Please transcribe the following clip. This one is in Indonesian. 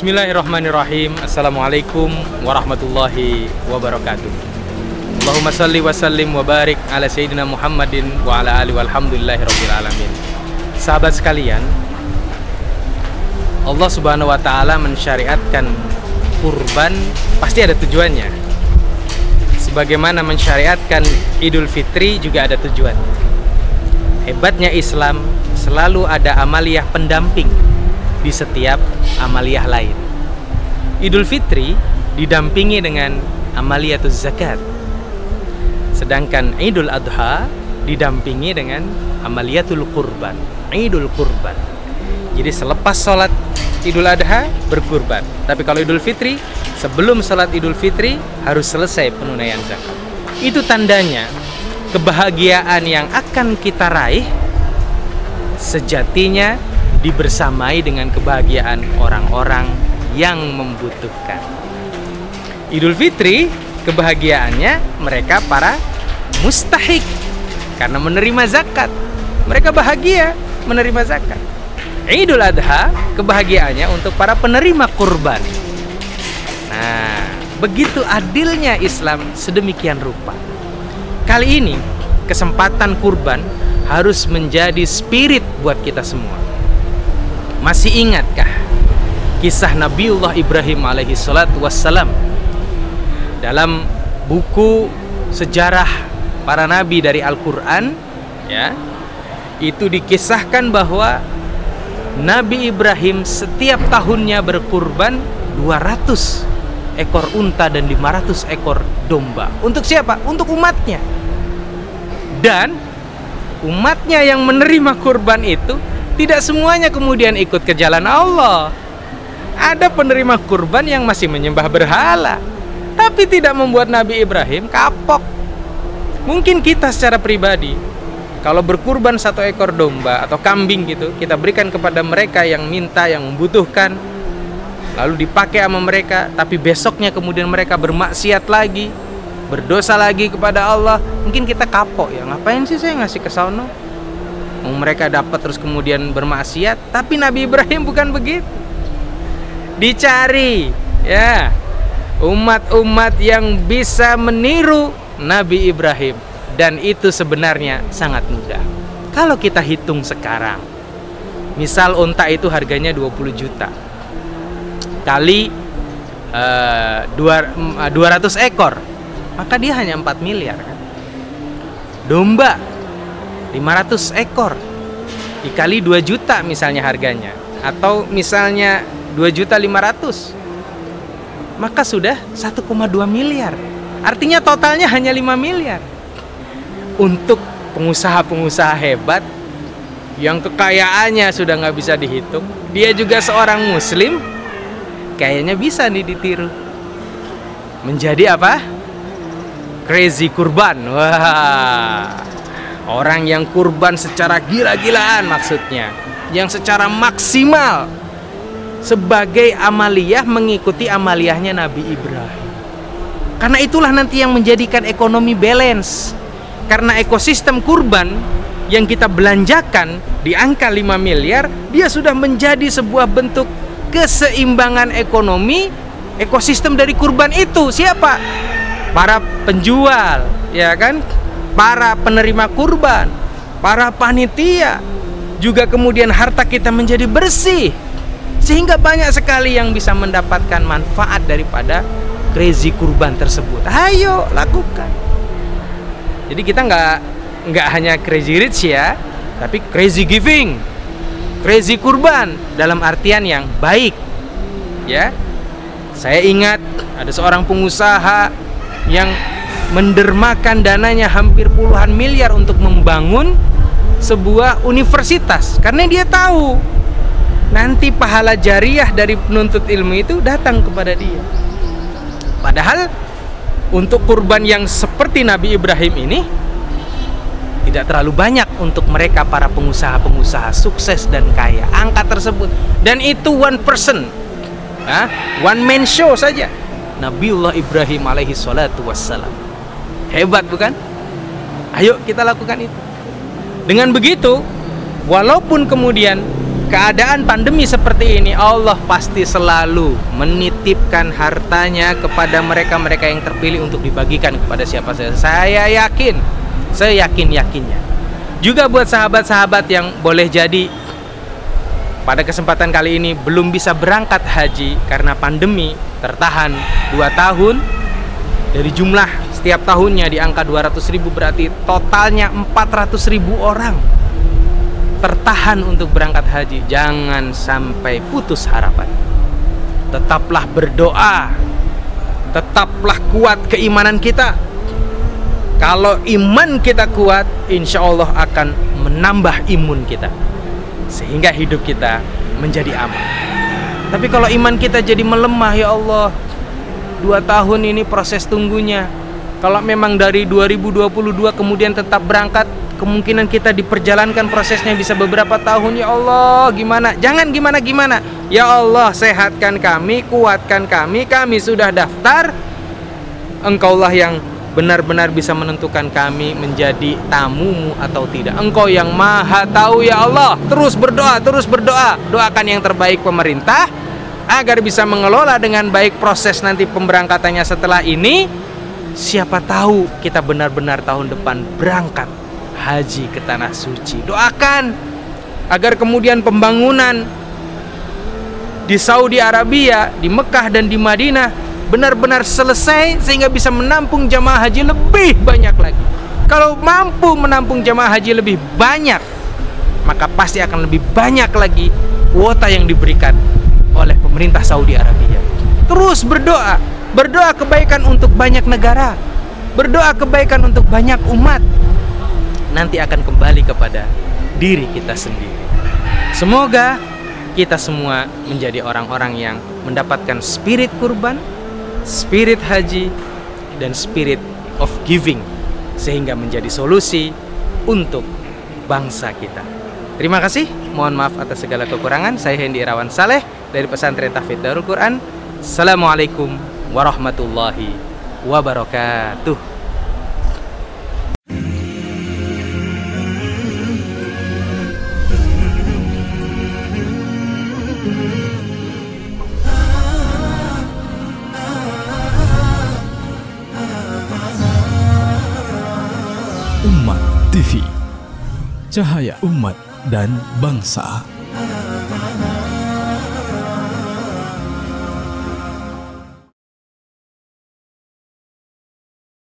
Bismillahirrahmanirrahim. Assalamualaikum warahmatullahi wabarakatuh. Allahumma salli wa sallim wa barik ala sayyidina Muhammadin wa ala alihi walhamdulillahi rabbil alamin. Sahabat sekalian, Allah subhanahu wa ta'ala mensyariatkan kurban pasti ada tujuannya. Sebagaimana mensyariatkan Idul Fitri juga ada tujuan. Hebatnya Islam, selalu ada amaliyah pendamping di setiap amaliyah lain. Idul Fitri didampingi dengan amaliyatuz zakat, sedangkan Idul Adha didampingi dengan amaliyatul kurban, Idul Kurban. Jadi selepas sholat Idul Adha berkurban, tapi kalau Idul Fitri sebelum sholat Idul Fitri harus selesai penunaian zakat. Itu tandanya kebahagiaan yang akan kita raih sejatinya dibersamai dengan kebahagiaan orang-orang yang membutuhkan. Idul Fitri kebahagiaannya mereka para mustahik karena menerima zakat. Mereka bahagia menerima zakat. Idul Adha kebahagiaannya untuk para penerima kurban. Nah, begitu adilnya Islam sedemikian rupa. Kali ini kesempatan kurban harus menjadi spirit buat kita semua. Masih ingatkah kisah Nabiullah Ibrahim alaihi salatu wassalam? Dalam buku sejarah para nabi dari Al-Quran, ya, itu dikisahkan bahwa Nabi Ibrahim setiap tahunnya berkurban 200 ekor unta dan 500 ekor domba. Untuk siapa? Untuk umatnya. Dan umatnya yang menerima kurban itu tidak semuanya kemudian ikut ke jalan Allah. Ada penerima kurban yang masih menyembah berhala, tapi tidak membuat Nabi Ibrahim kapok. Mungkin kita secara pribadi, kalau berkurban 1 ekor domba atau kambing gitu, kita berikan kepada mereka yang minta, yang membutuhkan, lalu dipakai sama mereka, tapi besoknya kemudian mereka bermaksiat lagi, berdosa lagi kepada Allah, mungkin kita kapok ya, ngapain sih saya ngasih ke sono? Mereka dapat terus kemudian bermaksiat. Tapi Nabi Ibrahim bukan begitu. Dicari ya umat-umat yang bisa meniru Nabi Ibrahim, dan itu sebenarnya sangat mudah. Kalau kita hitung sekarang, misal unta itu harganya 20 juta kali 200 ekor, maka dia hanya 4 miliar kan? Domba 500 ekor dikali 2 juta misalnya harganya, atau misalnya 2.500.000, maka sudah 1,2 miliar. Artinya totalnya hanya 5 miliar. Untuk pengusaha-pengusaha hebat yang kekayaannya sudah nggak bisa dihitung, dia juga seorang muslim, kayaknya bisa nih ditiru. Menjadi apa? Crazy kurban. Wah, orang yang kurban secara gila-gilaan, maksudnya yang secara maksimal sebagai amaliyah mengikuti amaliyahnya Nabi Ibrahim. Karena itulah nanti yang menjadikan ekonomi balance. Karena ekosistem kurban yang kita belanjakan di angka 5 miliar, dia sudah menjadi sebuah bentuk keseimbangan ekonomi. Ekosistem dari kurban itu siapa? Para penjual, ya kan? Para penerima kurban, para panitia, juga kemudian harta kita menjadi bersih, sehingga banyak sekali yang bisa mendapatkan manfaat daripada crazy kurban tersebut. Ayo lakukan. Jadi kita nggak hanya crazy rich ya, tapi crazy giving, crazy kurban dalam artian yang baik. Ya, saya ingat ada seorang pengusaha yang mendermakan dananya hampir puluhan miliar untuk membangun sebuah universitas, karena dia tahu nanti pahala jariah dari penuntut ilmu itu datang kepada dia. Padahal untuk kurban yang seperti Nabi Ibrahim ini tidak terlalu banyak untuk mereka para pengusaha-pengusaha sukses dan kaya. Angka tersebut, dan itu one person, one man show saja. Nabiullah Ibrahim alaihi salatu wassalam. Hebat bukan? Ayo kita lakukan itu. Dengan begitu, walaupun kemudian keadaan pandemi seperti ini, Allah pasti selalu menitipkan hartanya kepada mereka-mereka yang terpilih untuk dibagikan kepada siapa saja. Saya yakin, saya yakin-yakinnya. Juga buat sahabat-sahabat yang boleh jadi pada kesempatan kali ini belum bisa berangkat haji karena pandemi tertahan 2 tahun, dari jumlah setiap tahunnya di angka 200.000, berarti totalnya 400.000 orang tertahan untuk berangkat haji. Jangan sampai putus harapan. Tetaplah berdoa, tetaplah kuat keimanan kita. Kalau iman kita kuat, insya Allah akan menambah imun kita, sehingga hidup kita menjadi aman. Tapi kalau iman kita jadi melemah, ya Allah, 2 tahun ini proses tunggunya. Kalau memang dari 2022 kemudian tetap berangkat, kemungkinan kita diperjalankan prosesnya bisa beberapa tahun. Ya Allah, gimana? Jangan gimana-gimana. Ya Allah, sehatkan kami, kuatkan kami. Kami sudah daftar. Engkaulah yang benar-benar bisa menentukan kami menjadi tamumu atau tidak. Engkau yang maha tahu, ya Allah. Terus berdoa, terus berdoa. Doakan yang terbaik pemerintah agar bisa mengelola dengan baik proses nanti pemberangkatannya setelah ini. Siapa tahu kita benar-benar tahun depan berangkat haji ke tanah suci. Doakan agar kemudian pembangunan di Saudi Arabia, di Mekah dan di Madinah benar-benar selesai sehingga bisa menampung jamaah haji lebih banyak lagi. Kalau mampu menampung jamaah haji lebih banyak, maka pasti akan lebih banyak lagi kuota yang diberikan oleh pemerintah Saudi Arabia. Terus berdoa, berdoa kebaikan untuk banyak negara, berdoa kebaikan untuk banyak umat. Nanti akan kembali kepada diri kita sendiri. Semoga kita semua menjadi orang-orang yang mendapatkan spirit kurban, spirit haji, dan spirit of giving, sehingga menjadi solusi untuk bangsa kita. Terima kasih, mohon maaf atas segala kekurangan. Saya Hendy Irawan Saleh dari Pesantren Tahfidz Darul Quran. Assalamualaikum warahmatullahi wabarakatuh. Umat TV, cahaya umat dan bangsa.